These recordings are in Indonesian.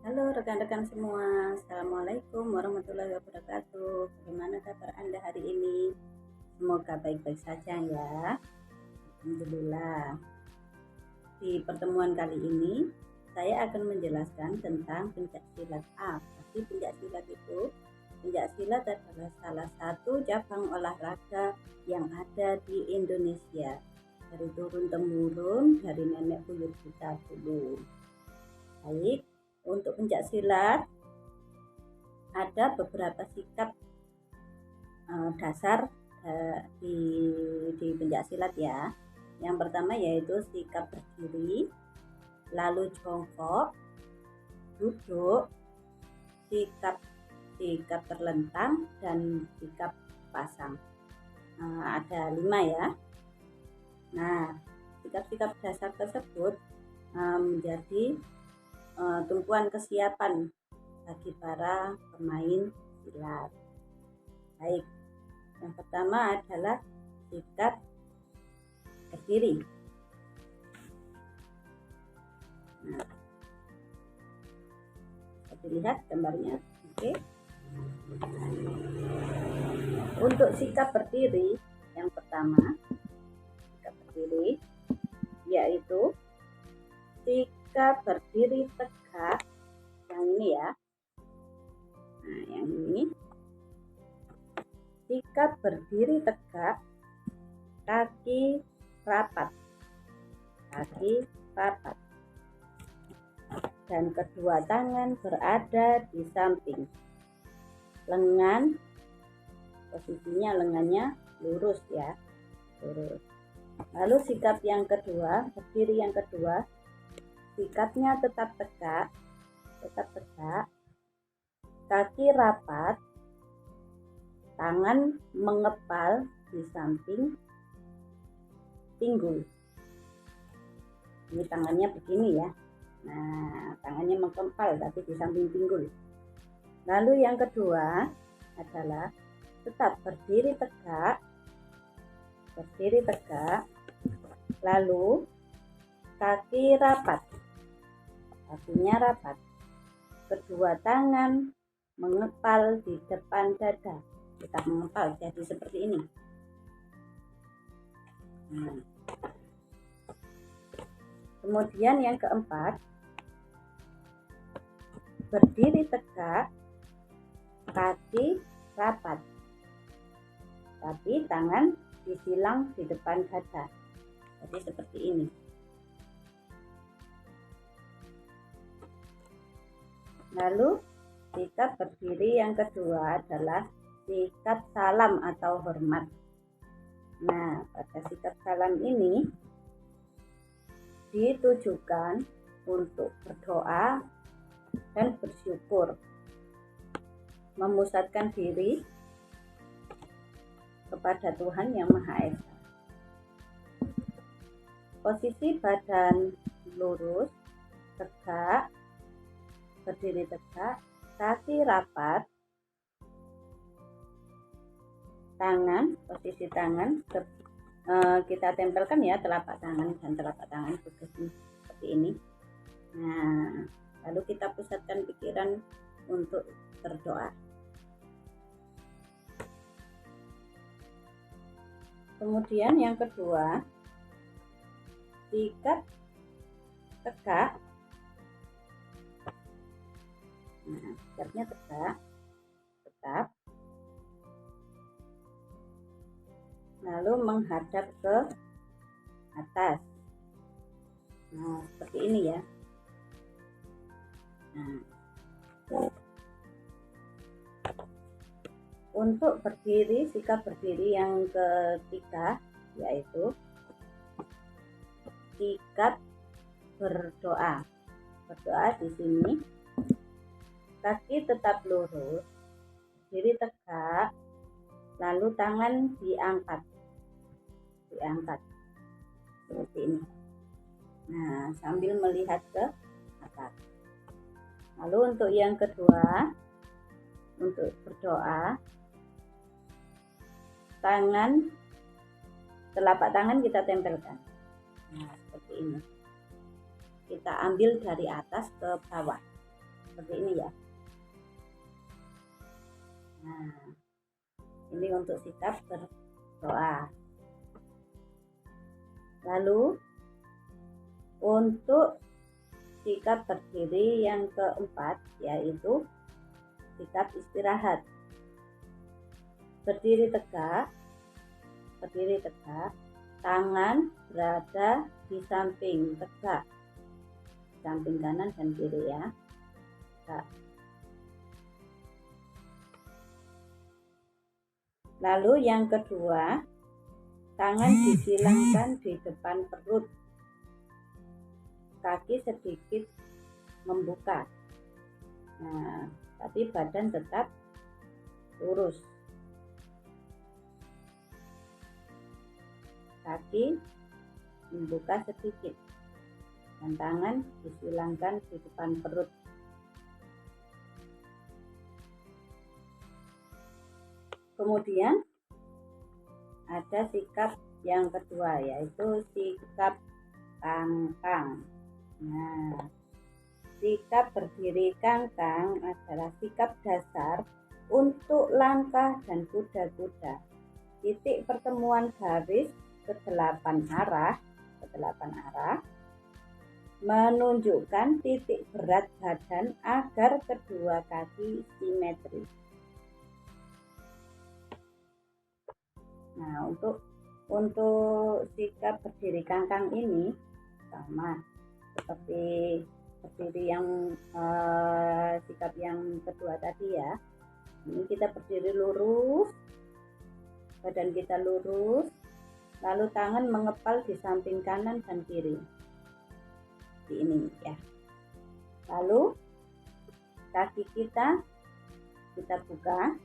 Halo rekan-rekan semua, Assalamualaikum warahmatullahi wabarakatuh. Bagaimana kabar Anda hari ini? Semoga baik-baik saja ya. Alhamdulillah. Di pertemuan kali ini, saya akan menjelaskan tentang pencaksilat. Apa sih pencaksilat itu? Pencaksilat adalah salah satu cabang olahraga yang ada di Indonesia. Dari turun-temurun, dari nenek buyut kita dulu. Baik, untuk pencaksilat ada beberapa sikap dasar di pencaksilat ya. Yang pertama yaitu sikap berdiri, lalu jongkok, duduk, sikap terlentang, dan sikap pasang. Ada 5 ya. Nah, sikap-sikap dasar tersebut menjadi tumpuan kesiapan bagi para pemain silat. Baik, yang pertama adalah sikap berdiri. Nah, bisa dilihat gambarnya. Oke. Untuk sikap berdiri, yang pertama sikap berdiri yaitu sikap berdiri tegak. Yang ini ya. Nah, yang ini sikap berdiri tegak, kaki rapat, dan kedua tangan berada di samping. Lengan, posisinya lengannya lurus ya, lurus. Lalu sikap yang kedua, berdiri yang kedua, sikapnya tetap tegak, kaki rapat, tangan mengepal di samping pinggul. Ini tangannya begini ya. Nah, tangannya mengepal tapi di samping pinggul. Lalu yang kedua adalah tetap berdiri tegak, lalu kaki rapat, kakinya rapat, kedua tangan mengepal di depan dada. Kita mengepal jadi seperti ini. Nah, kemudian yang keempat, berdiri tegak, kaki rapat, tapi tangan disilang di depan dada. Jadi seperti ini. Lalu sikap berdiri yang kedua adalah sikap salam atau hormat. Nah, pada sikap salam ini ditujukan untuk berdoa dan bersyukur, memusatkan diri kepada Tuhan Yang Maha Esa. Posisi badan lurus, tegak, berdiri tegak, kaki rapat, posisi tangan kita tempelkan ya, telapak tangan dan telapak tangan seperti ini. Nah, lalu kita pusatkan pikiran untuk berdoa. Kemudian yang kedua, sikap tegak. Nah, sikapnya tegak, lalu menghadap ke atas. Nah, seperti ini ya. Nah, untuk berdiri, sikap berdiri yang ketiga yaitu sikap berdoa. Berdoa di sini, kaki tetap lurus, berdiri tegak, lalu tangan diangkat seperti ini. Nah, sambil melihat ke atas. Lalu untuk yang kedua, untuk berdoa, telapak tangan kita tempelkan. Nah, seperti ini. Kita ambil dari atas ke bawah. seperti ini ya. Nah, ini untuk sikap berdoa. Lalu untuk sikap berdiri yang keempat, yaitu sikap istirahat. Berdiri tegak, tangan berada di samping tegak, samping kanan dan kiri ya. Tegak. Lalu yang kedua, tangan disilangkan di depan perut, kaki sedikit membuka. Nah, tapi badan tetap lurus. Kaki membuka sedikit dan tangan disilangkan di depan perut. Kemudian ada sikap yang kedua, yaitu sikap kangkang. Nah, sikap berdiri kangkang adalah sikap dasar untuk langkah dan kuda-kuda. Titik pertemuan garis ke-8 arah menunjukkan titik berat badan agar kedua kaki simetris. Nah, untuk sikap berdiri kangkang ini sama seperti berdiri yang sikap yang kedua tadi ya. Ini kita berdiri lurus, badan kita lurus, lalu tangan mengepal di samping kanan dan kiri. Di ini ya. Lalu kaki kita buka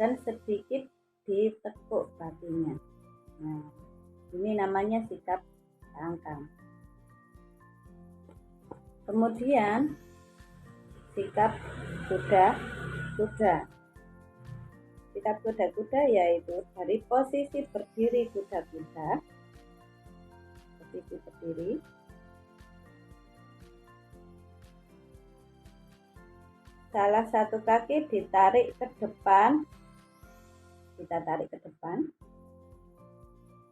dan sedikit ditekuk kakinya. Nah, ini namanya sikap kangkang. Kemudian sikap kuda-kuda. Sikap kuda-kuda yaitu dari posisi berdiri kuda-kuda, posisi berdiri, salah satu kaki ditarik ke depan,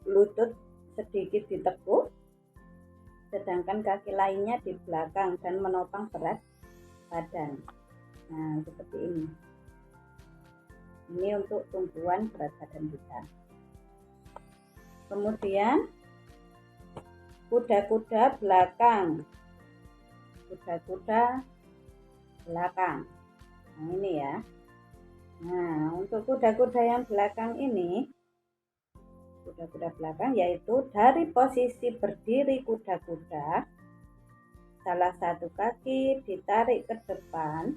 lutut sedikit ditekuk, sedangkan kaki lainnya di belakang dan menopang berat badan. Nah, seperti ini. Ini untuk tumpuan berat badan kita. Kemudian kuda-kuda belakang. Nah, ini ya. Nah, untuk kuda-kuda yang belakang ini, kuda-kuda belakang yaitu dari posisi berdiri kuda-kuda, salah satu kaki ditarik ke depan,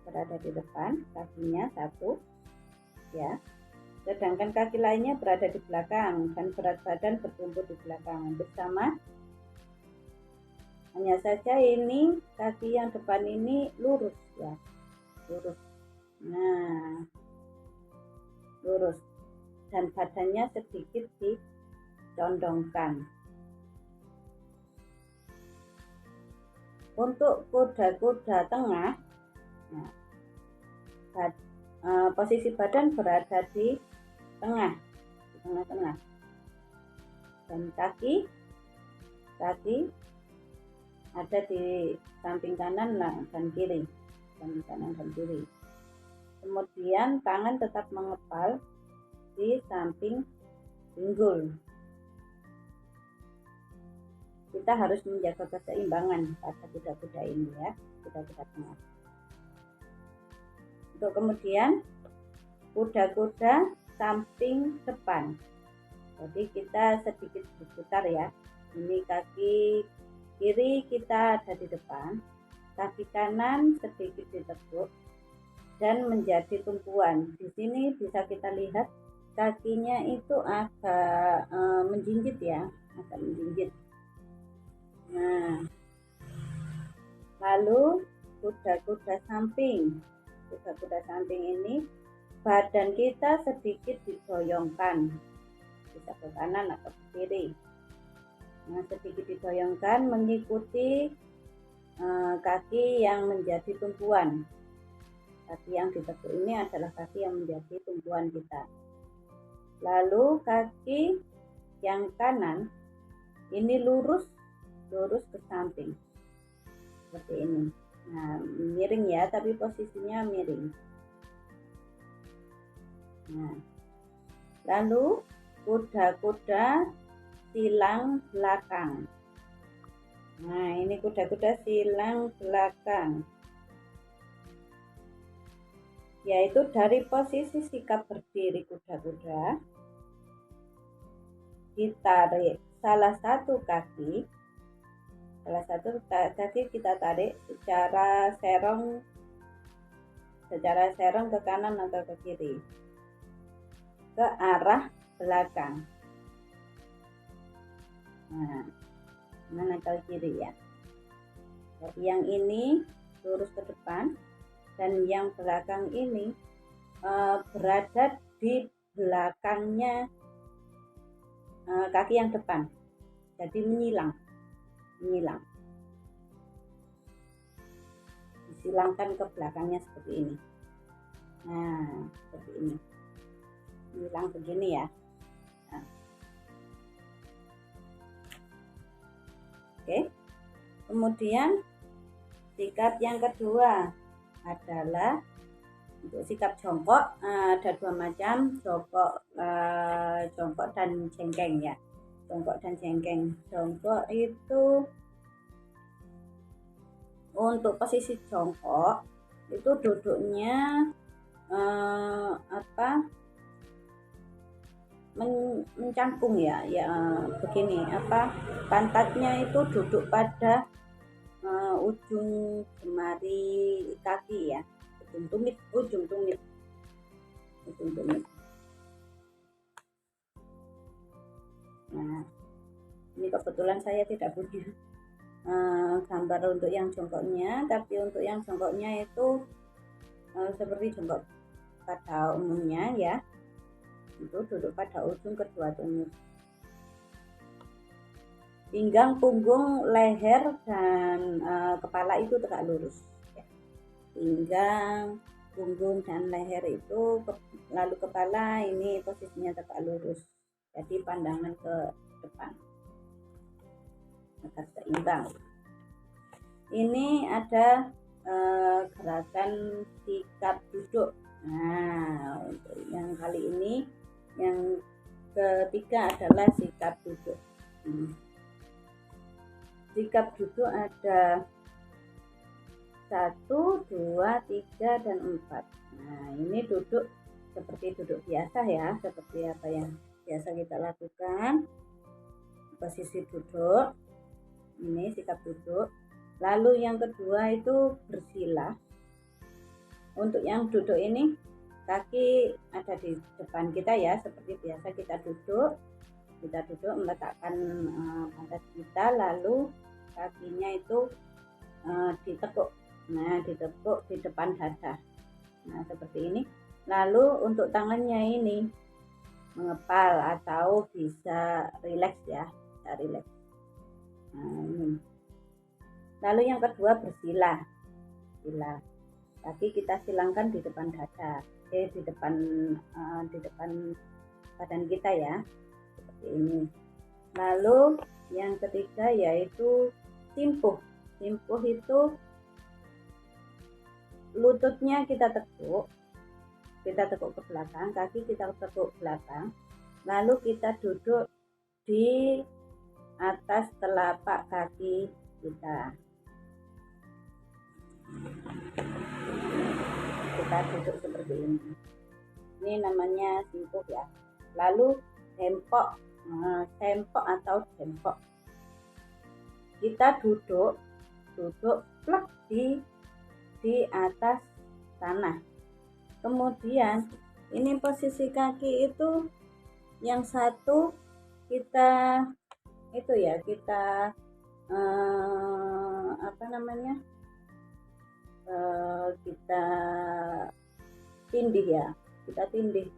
berada di depan, kakinya satu, ya. Sedangkan kaki lainnya berada di belakang dan berat badan bertumpu di belakang bersama. Hanya saja ini kaki yang depan ini lurus ya, lurus. Nah, lurus dan badannya sedikit dicondongkan. Untuk kuda-kuda tengah, nah, posisi badan berada di tengah-tengah, dan kaki ada di samping kanan dan kiri, Kemudian tangan tetap mengepal di samping pinggul. Kita harus menjaga keseimbangan pada kuda-kuda ini ya, kuda-kuda tengah. Untuk kemudian kuda-kuda samping depan. Jadi kita sedikit berputar ya. Ini kaki kiri kita ada di depan, kaki kanan sedikit ditekuk dan menjadi tumpuan. Di sini bisa kita lihat kakinya itu agak menjinjit ya, agak menjinjit. Nah, lalu kuda-kuda samping ini badan kita sedikit digoyongkan, bisa ke kanan atau ke kiri. Nah, sedikit digoyangkan mengikuti kaki yang menjadi tumpuan. Kaki yang ditekuk ini adalah kaki yang menjadi tumpuan kita. Lalu kaki yang kanan ini lurus ke samping seperti ini. Nah, miring ya, tapi posisinya miring. Nah, lalu kuda-kuda silang belakang. Nah, ini kuda-kuda silang belakang, yaitu dari posisi sikap berdiri kuda-kuda ditarik salah satu kaki kita tarik secara serong ke kanan atau ke kiri ke arah belakang. Nah, mana ke kiri ya. Jadi yang ini lurus ke depan dan yang belakang ini berada di belakangnya kaki yang depan. Jadi menyilang. Disilangkan ke belakangnya seperti ini. Nah, seperti ini. Menyilang begini ya. Nah. Oke. Kemudian sikap yang kedua adalah untuk sikap jongkok. Ada dua macam, jongkok dan jengkeng ya. Jongkok dan jengkeng. Jongkok itu untuk posisi jongkok itu duduknya mencangkung ya begini, pantatnya itu duduk pada ujung jemari kaki ya, ujung tumit. Nah, ini kebetulan saya tidak punya gambar untuk yang jongkoknya, tapi untuk yang jongkoknya itu seperti jongkok pada umumnya ya, itu duduk pada ujung kedua tumit. Pinggang, punggung, leher, dan kepala itu tegak lurus ya. Pinggang, punggung, dan leher itu, lalu kepala ini posisinya tegak lurus, jadi pandangan ke depan agar seimbang. Ini ada gerakan sikap duduk. Nah, untuk yang kali ini yang ketiga adalah sikap duduk. Sikap duduk ada 1, 2, 3, dan 4. Nah, ini duduk seperti duduk biasa ya, seperti apa yang biasa kita lakukan. Posisi duduk, ini sikap duduk. Lalu yang kedua itu bersila. Untuk yang duduk ini kaki ada di depan kita ya, seperti biasa kita duduk meletakkan pantat kita, lalu kakinya itu ditekuk. Nah, ditekuk di depan dada. Nah, seperti ini. Lalu untuk tangannya ini mengepal atau bisa rileks ya, bisa rileks. Nah, ini. Lalu yang kedua bersila. Kaki kita silangkan di depan dada, di depan badan kita ya, seperti ini. Lalu yang ketiga yaitu timpuh. Timpuh itu lututnya kita tekuk ke belakang, kaki kita tekuk belakang, lalu kita duduk di atas telapak kaki kita. Kita duduk seperti ini. Ini namanya timpuh ya. Lalu sempok atau jempok. Kita duduk plek di atas tanah. Kemudian ini posisi kaki itu yang satu kita itu ya, kita kita tindih ya, kita tindih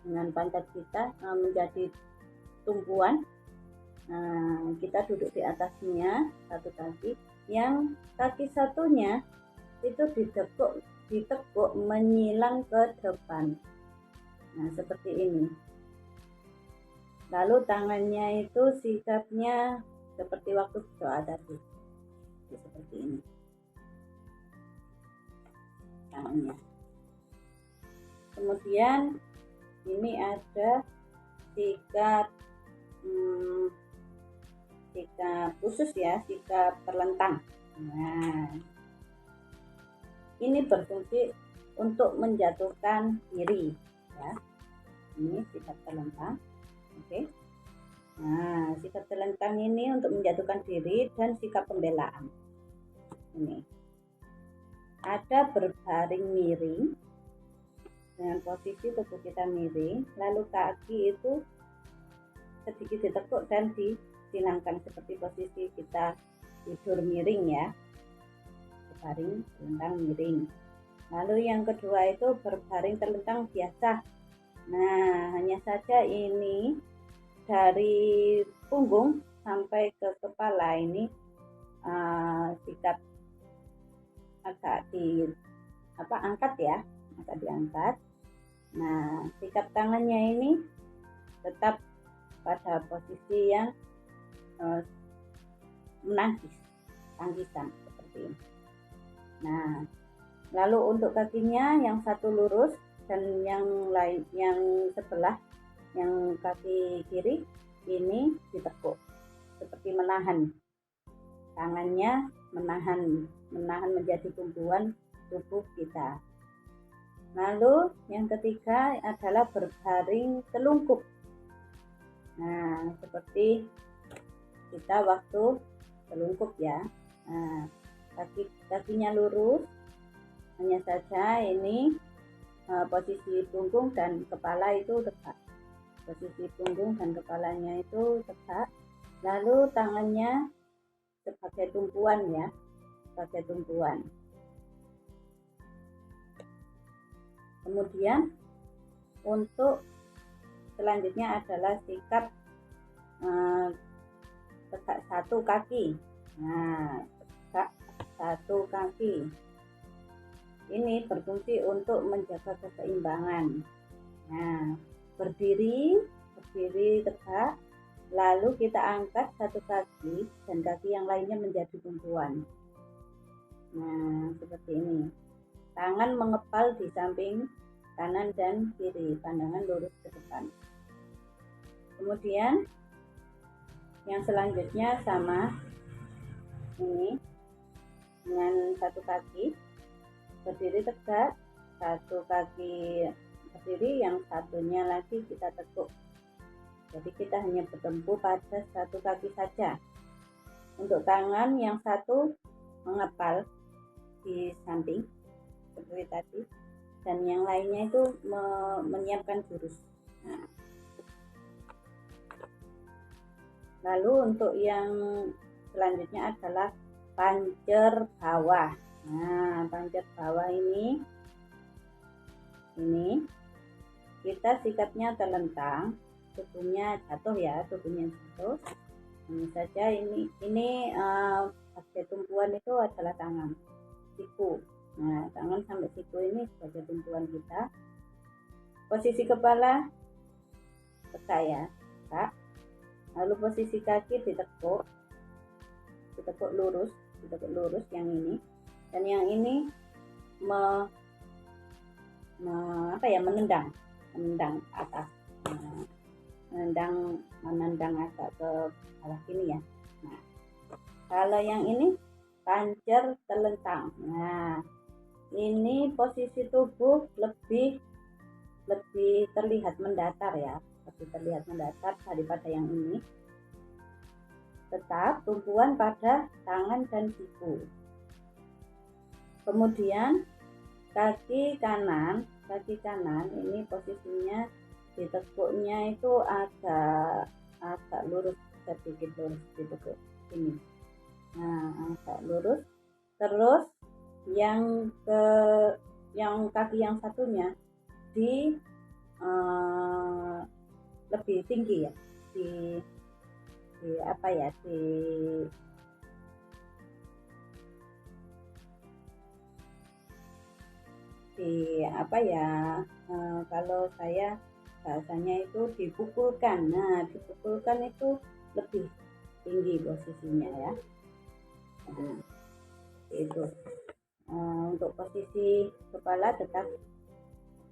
dengan pantat kita menjadi tumpuan. Nah, kita duduk di atasnya satu kaki, yang kaki satunya itu ditekuk menyilang ke depan. Nah, seperti ini. Lalu tangannya itu sikapnya seperti waktu berdoa tadi. Seperti ini. Tangannya. Kemudian ini ada sikap sikap khusus ya, sikap terlentang. Nah, ini berfungsi untuk menjatuhkan diri ya. Ini sikap terlentang. Oke. Nah, sikap terlentang ini untuk menjatuhkan diri dan sikap pembelaan. Ini ada berbaring miring dengan posisi tubuh kita miring, lalu kaki itu sedikit ditekuk dan disilangkan seperti posisi kita tidur miring ya, berbaring terlentang miring. Lalu yang kedua itu berbaring terlentang biasa. Nah, hanya saja ini dari punggung sampai ke kepala ini sikap agak angkat ya, agak diangkat. Nah, sikap tangannya ini tetap pada posisi yang menangkis, tangkisan seperti ini. Nah, lalu untuk kakinya yang satu lurus dan yang lain, yang sebelah, yang kaki kiri ini ditekuk seperti menahan, tangannya menahan menjadi tumpuan tubuh kita. Lalu yang ketiga adalah berbaring telungkup. Nah, seperti kita waktu telungkup ya. Nah, kakinya lurus, hanya saja ini posisi punggung dan kepala itu tegak. Posisi punggung dan kepalanya itu tegak. Lalu tangannya sebagai tumpuan ya, sebagai tumpuan. Kemudian untuk selanjutnya adalah sikap tegak satu kaki. Nah, tegak satu kaki ini berfungsi untuk menjaga keseimbangan. Nah, berdiri tegak, lalu kita angkat satu kaki dan kaki yang lainnya menjadi tumpuan. Nah, seperti ini. Tangan mengepal di samping kanan dan kiri, pandangan lurus ke depan. Kemudian yang selanjutnya sama ini, dengan satu kaki berdiri tegak, satu kaki berdiri, yang satunya lagi kita tekuk. Jadi kita hanya bertempuh pada satu kaki saja. Untuk tangan yang satu mengepal di samping seperti tadi, dan yang lainnya itu menyiapkan jurus. Nah, lalu untuk yang selanjutnya adalah pancer bawah. Nah, pancer bawah ini kita sikapnya terlentang, tubuhnya jatuh ya, Ini saja ini sebagai tumpuan itu adalah tangan, siku. Nah, tangan sampai siku ini sebagai tumpuan kita. Posisi kepala tegak ya, tegak. Lalu posisi kaki ditekuk lurus yang ini, dan yang ini menendang atas, menendang agak ke bawah sini ya. Nah, kalau yang ini pancer telentang. Nah, ini posisi tubuh lebih terlihat mendatar ya, lebih terlihat mendatar daripada yang ini. Tetap tumpuan pada tangan dan siku. Kemudian kaki kanan ini posisinya ditekuknya itu agak lurus, sedikit lurus ditekuk ini. Nah, agak lurus. Terus yang kaki yang satunya lebih tinggi ya, di apa ya, di apa ya, kalau saya bahasanya itu dipukulkan. Nah, dipukulkan itu lebih tinggi posisinya ya. Nah, itu untuk posisi kepala tetap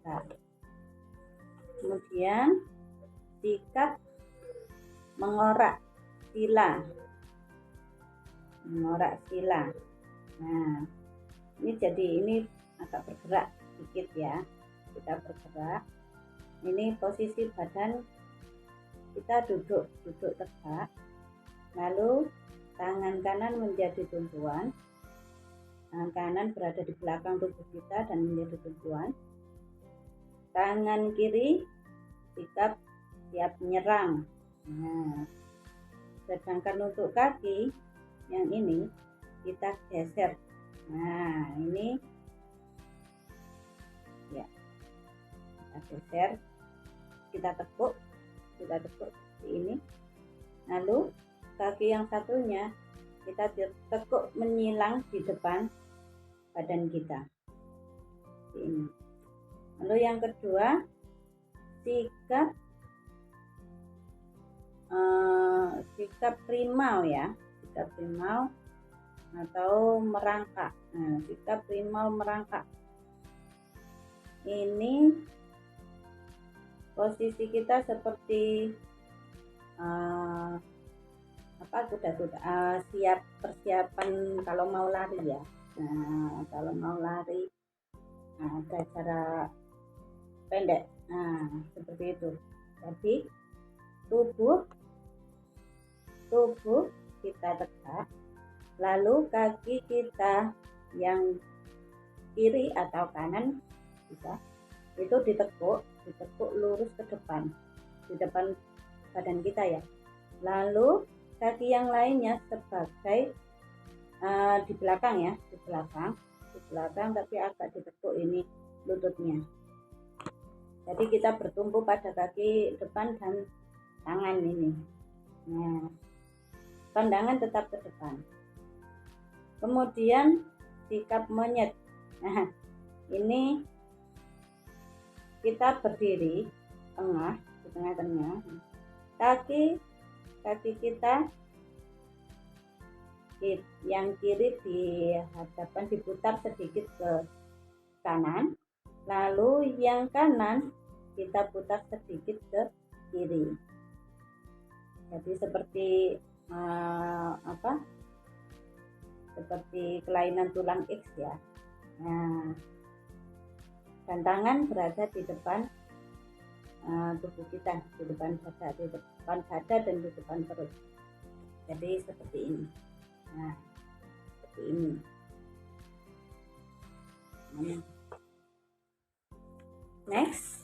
tegak. Kemudian sikap mengorak sila. Nah, ini agak bergerak sedikit ya, kita bergerak. Ini posisi badan kita duduk tegak, lalu tangan kanan menjadi tumpuan, tangan kanan berada di belakang tubuh kita dan menjadi tumpuan. Tangan kiri sikap siap menyerang. Nah, sedangkan untuk kaki yang ini kita geser. Nah, ini ya, kita geser, kita tekuk seperti ini. Lalu kaki yang satunya kita tekuk menyilang di depan badan kita seperti ini. Lalu yang kedua, sikap rimau ya, sikap rimau atau merangkak. Nah, sikap rimau merangkak ini posisi kita seperti kuda-kuda, siap persiapan kalau mau lari ya. Nah, kalau mau lari ada jarak pendek. Nah, seperti itu. Jadi tubuh kita tegak, lalu kaki kita yang kiri atau kanan bisa itu ditekuk lurus ke depan, di depan badan kita ya. Lalu kaki yang lainnya sebagai di belakang ya, di belakang tapi agak ditekuk ini lututnya. Jadi kita bertumpu pada kaki depan dan tangan ini. Nah, pandangan tetap ke depan. Kemudian sikap monyet. Nah, ini kita berdiri di tengah-tengah. Kaki kita yang kiri di hadapan diputar sedikit ke kanan, lalu yang kanan kita putar sedikit ke kiri. Jadi seperti seperti kelainan tulang X ya. Nah, dan tangan berada di depan tubuh kita, di depan dada dan di depan perut. Jadi seperti ini. Nah, seperti ini. Next,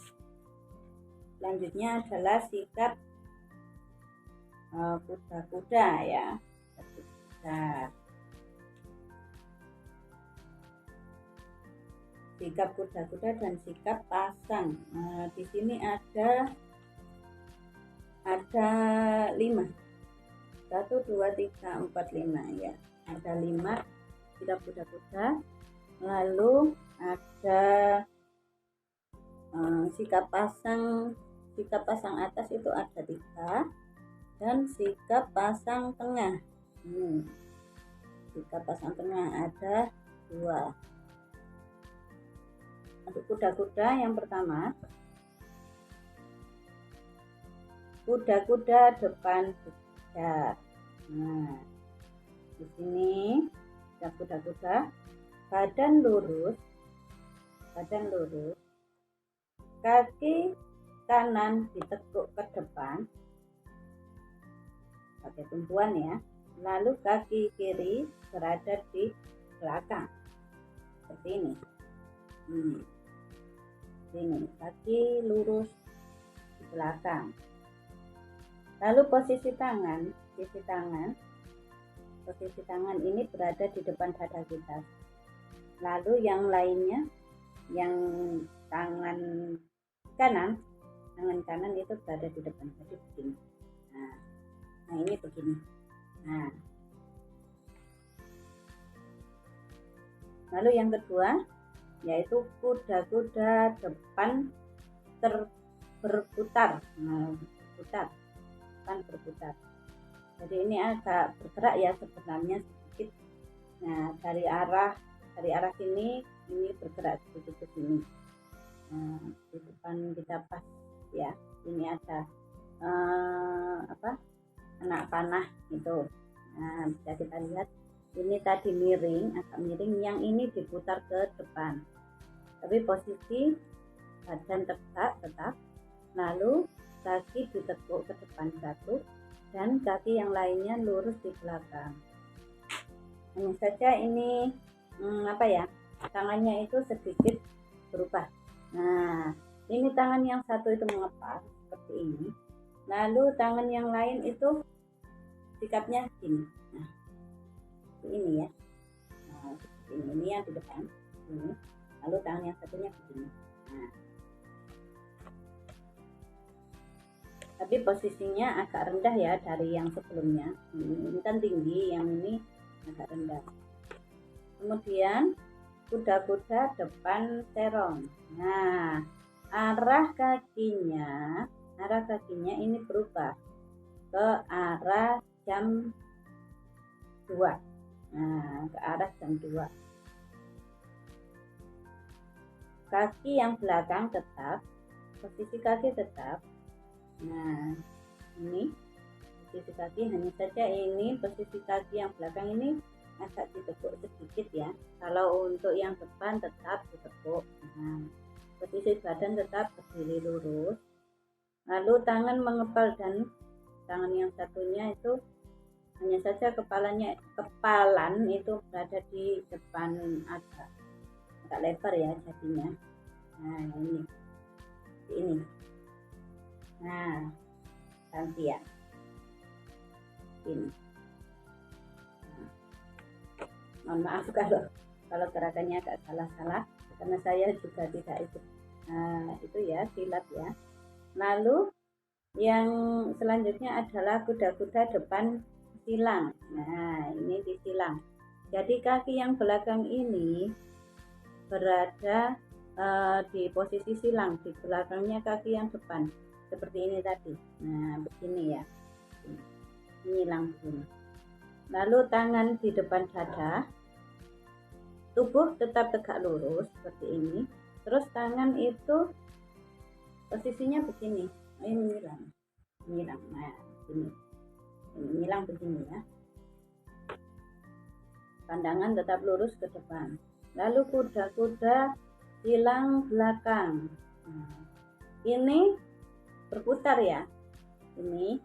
selanjutnya adalah sikap kuda-kuda ya. Sikap kuda-kuda dan sikap pasang. Di sini ada 5. 1, 2, 3, 4, 5 ya. Ada 5 sikap kuda-kuda. Lalu ada sikap pasang atas itu ada 3 dan sikap pasang tengah. Sikap pasang tengah ada 2. Untuk kuda-kuda yang pertama, kuda-kuda depan bejar. Nah, di sini kuda-kuda badan lurus, kaki kanan ditekuk ke depan pakai tumpuan ya, lalu kaki kiri berada di belakang seperti ini. Ini kaki lurus di belakang. Lalu posisi tangan ini berada di depan dada kita. Lalu yang lainnya, yang tangan kanan itu berada di depan, jadi begini. Nah, Nah, ini begini. Nah, lalu yang kedua yaitu kuda-kuda depan berputar. Nah, berputar. Jadi ini agak bergerak ya sebenarnya sedikit. Nah, dari arah sini ini bergerak sedikit ke sini. Nah, di depan kita pas ya. Ini ada anak panah itu. Nah, bisa kita lihat ini tadi miring, agak miring, yang ini diputar ke depan. Tapi posisi badan tetap, lalu kaki ditekuk ke depan satu dan kaki yang lainnya lurus di belakang. Hanya saja ini tangannya itu sedikit berubah. Nah, ini tangan yang satu itu mengepal seperti ini, lalu tangan yang lain itu sikapnya gini. Nah, ini ya. Nah, ini yang di depan ini, lalu tangan yang satunya begini. Nah, tapi posisinya agak rendah ya dari yang sebelumnya. Ini kan tinggi, yang ini agak rendah. Kemudian kuda-kuda depan terong. Nah, arah kakinya ini berubah ke arah jam 2. Nah, ke arah jam 2. Kaki yang belakang tetap, posisi kaki tetap. Nah, ini posisi kaki, hanya saja ini posisi kaki yang belakang ini agak ditekuk sedikit ya. Kalau untuk yang depan tetap ditekuk. Nah, posisi badan tetap berdiri lurus. Lalu tangan mengepal dan tangan yang satunya itu hanya saja kepalan itu berada di depan agak lebar ya jadinya. Nah, ini. Nah, ganti ya. Ini. Nah, mohon maaf kalau gerakannya agak salah karena saya juga tidak ikut. Nah, itu ya silat ya. Lalu yang selanjutnya adalah kuda-kuda depan silang. Nah, ini disilang. Jadi kaki yang belakang ini berada di posisi silang, di belakangnya kaki yang depan, seperti ini tadi. Nah, begini ya, menyilang begini. Lalu tangan di depan dada, tubuh tetap tegak lurus seperti ini. Terus tangan itu posisinya begini, ini menyilang. Nah, ini menyilang begini ya. Pandangan tetap lurus ke depan. Lalu kuda-kuda silang belakang. Nah, ini berputar ya. Ini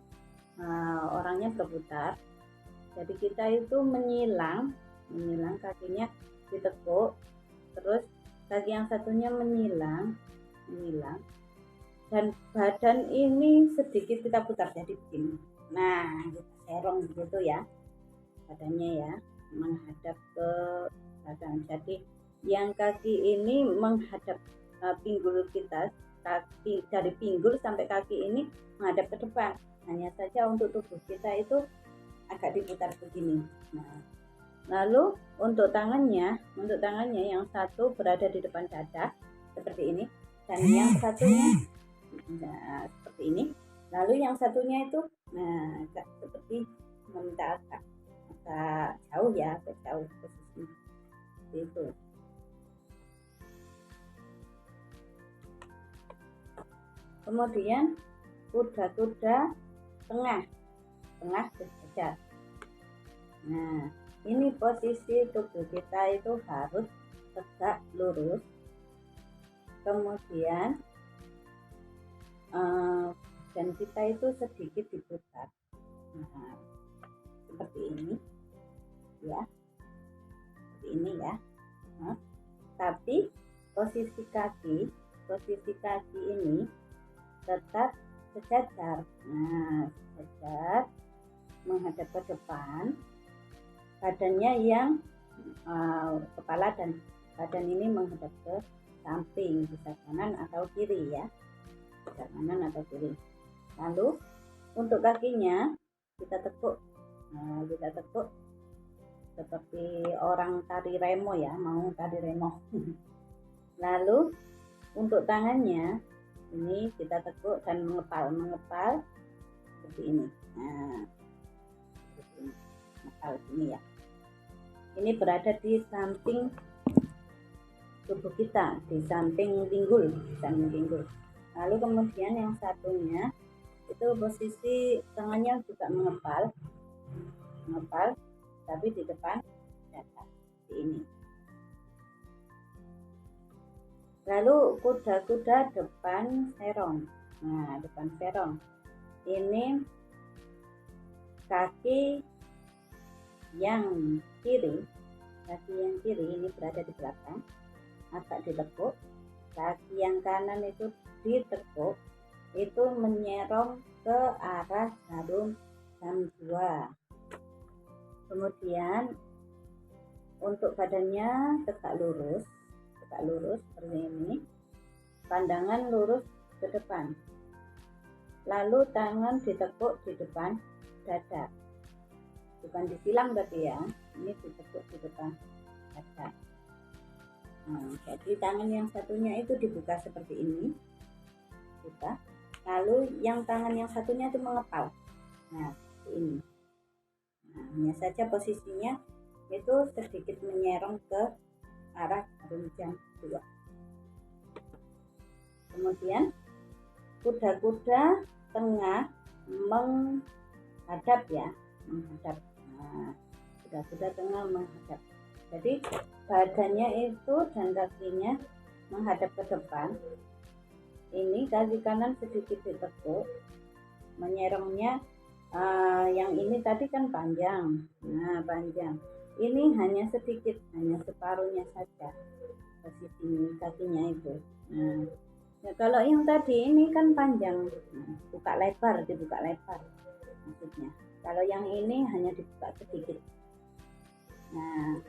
orangnya berputar. Jadi kita itu menyilang kakinya ditekuk, terus kaki yang satunya menyilang, dan badan ini sedikit kita putar jadi begini. Nah, kita serong gitu ya, badannya ya menghadap ke belakang. Jadi yang kaki ini menghadap pinggul kita, kaki dari pinggul sampai kaki ini menghadap ke depan. Hanya saja untuk tubuh kita itu agak diputar begini. Nah, lalu untuk tangannya yang satu berada di depan dada seperti ini, dan yang satunya seperti ini. Lalu yang satunya itu agak seperti meminta agak jauh ya, agak jauh posisinya itu. Kemudian kuda-kuda tengah berjajar. Nah, ini posisi tubuh kita itu harus tegak lurus. Kemudian dan kita itu sedikit diputar. Nah, seperti ini ya, seperti ini ya. Nah, tapi posisi kaki ini tetap sejajar. Nah, sejajar menghadap ke depan, badannya yang kepala dan badan ini menghadap ke samping, bisa kanan atau kiri ya, bisa kanan atau kiri. Lalu untuk kakinya kita tekuk. Nah, kita tekuk seperti orang tari remo ya, mau tari remo. Lalu untuk tangannya ini kita tekuk dan mengepal seperti ini. Nah, seperti ini. Mengepal sini ya. Ini berada di samping tubuh kita, di samping pinggul, Lalu kemudian yang satunya itu posisi tangannya juga mengepal, tapi di depan dada seperti ini. Lalu kuda-kuda depan serong. Nah, depan serong ini kaki yang kiri ini berada di belakang, agak ditekuk. Kaki yang kanan itu ditekuk, itu menyerong ke arah jarum jam 2. Kemudian untuk badannya tegak lurus seperti ini, pandangan lurus ke depan. Lalu tangan ditekuk di depan dada, bukan disilang tapi ya, ini ditekuk di depan dada. Nah, jadi tangan yang satunya itu dibuka seperti ini, lalu yang tangan yang satunya itu mengepal. Nah, seperti ini. Nah, hanya saja posisinya itu sedikit menyerong ke arah jarum jam 2. Kemudian kuda-kuda tengah menghadap. Nah, kuda-kuda tengah menghadap. Jadi badannya itu dan kakinya menghadap ke depan. Ini kaki kanan sedikit ditekuk, menyerongnya. Yang ini tadi kan panjang. Nah, panjang. Ini hanya sedikit, hanya separuhnya saja posisi kakinya itu. Nah, kalau yang tadi ini kan panjang, dibuka lebar maksudnya. Kalau yang ini hanya dibuka sedikit. Nah,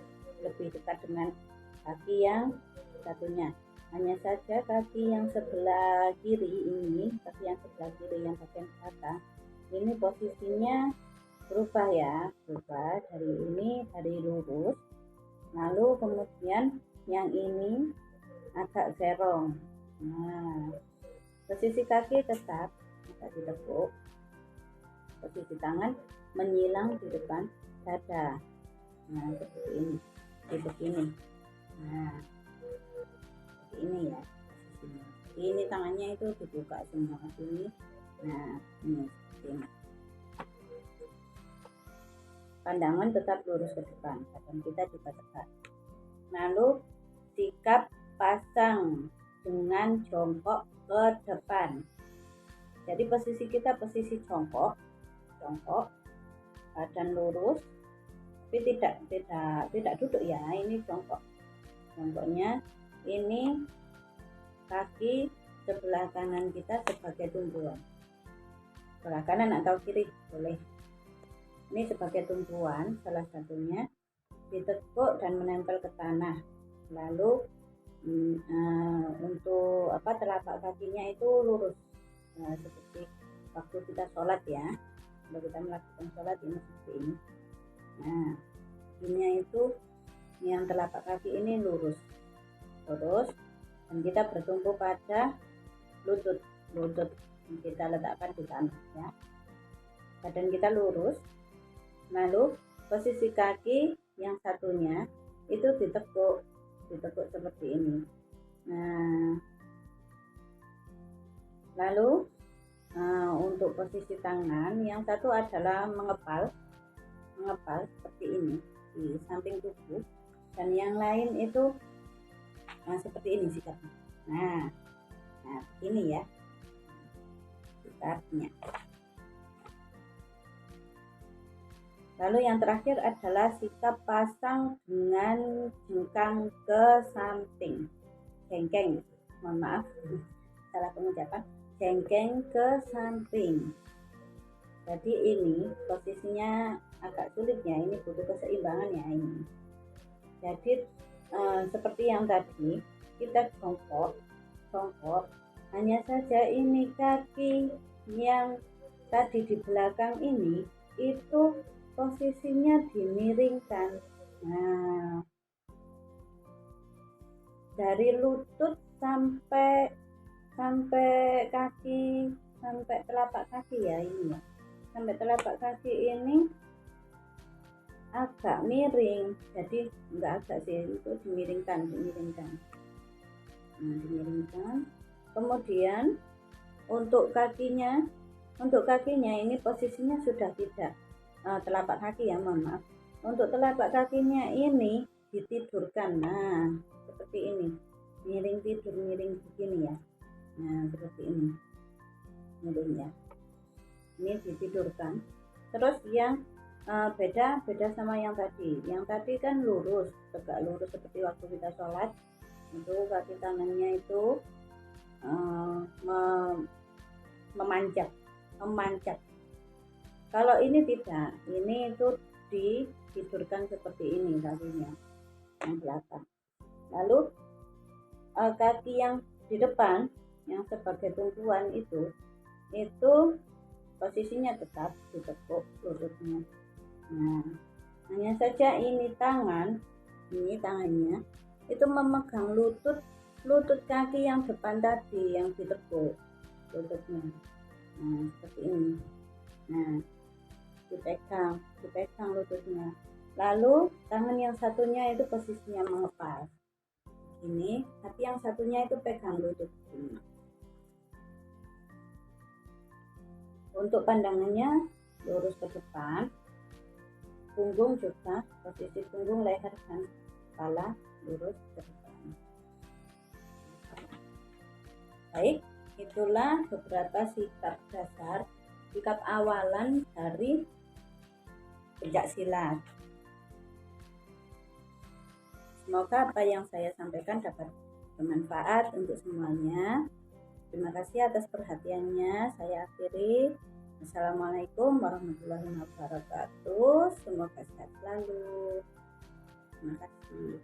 lebih dekat dengan kaki yang satunya. Hanya saja kaki yang sebelah kiri yang bagian belakang ini posisinya berubah dari lurus, lalu kemudian yang ini agak serong. Nah, posisi kaki tetap agak ditekuk, posisi tangan menyilang di depan dada. Nah, seperti ini, begini. Nah, seperti ini ya posisinya. Ini tangannya itu dibuka semua sini. Nah, ini. Pandangan tetap lurus ke depan, badan kita juga tegak. Lalu sikap pasang dengan jongkok ke depan. Jadi posisi kita posisi jongkok, badan lurus, tapi tidak duduk ya. Ini jongkoknya ini kaki sebelah kanan kita sebagai tumpuan. Sebelah kanan atau kiri boleh. Ini sebagai tumpuan, salah satunya ditekuk dan menempel ke tanah. Lalu untuk telapak kakinya itu lurus. Nah, seperti waktu kita sholat ya, kalau kita melakukan sholat ini seperti ini. Nah, ini itu yang telapak kaki ini lurus, dan kita bertumpu pada lutut kita letakkan di tanah ya. Badan kita lurus, lalu posisi kaki yang satunya itu ditekuk seperti ini. Nah, lalu untuk posisi tangan yang satu adalah mengepal seperti ini di samping tubuh, dan yang lain itu seperti ini sikapnya. Nah begini ya sikapnya. Lalu yang terakhir adalah sikap pasang dengan jengkang ke samping. Mohon maaf salah pengucapan. Jengkeng ke samping. Jadi ini posisinya agak sulit ya, ini butuh keseimbangan ya ini. Jadi seperti yang tadi kita jongkok, hanya saja ini kaki yang tadi di belakang ini itu posisinya dimiringkan. Nah, dari lutut sampai kaki, sampai telapak kaki ya ini ya. Sampai telapak kaki ini agak miring, jadi enggak agak sih, itu dimiringkan. Nah, dimiringkan. Kemudian untuk kakinya ini posisinya sudah tidak telapak kaki ya, mohon maaf. Untuk telapak kakinya ini ditidurkan. Nah, seperti ini. Miring tidur, miring begini ya. Nah, seperti ini. Miring ya. Ini ditidurkan. Terus yang beda sama yang tadi. Yang tadi kan lurus, tegak lurus seperti waktu kita sholat. Itu kaki tangannya itu memanjat. Kalau ini tidak, ini itu ditidurkan seperti ini kakinya yang belakang. Lalu kaki yang di depan yang sebagai tumpuan itu posisinya tetap ditekuk lututnya. Nah, hanya saja ini tangannya itu memegang lutut kaki yang depan tadi yang ditekuk lututnya. Nah, seperti ini. Nah, dipegang lututnya. Lalu tangan yang satunya itu posisinya mengepas ini, tapi yang satunya itu pegang lutut ini. Untuk pandangannya lurus ke depan, punggung juga posisi punggung, leher dan kepala lurus ke depan. Baik, itulah beberapa sikap dasar, sikap awalan dari pencaksilat. Semoga apa yang saya sampaikan dapat bermanfaat untuk semuanya. Terima kasih atas perhatiannya. Saya akhiri. Assalamualaikum warahmatullahi wabarakatuh. Semoga sehat selalu. Terima kasih.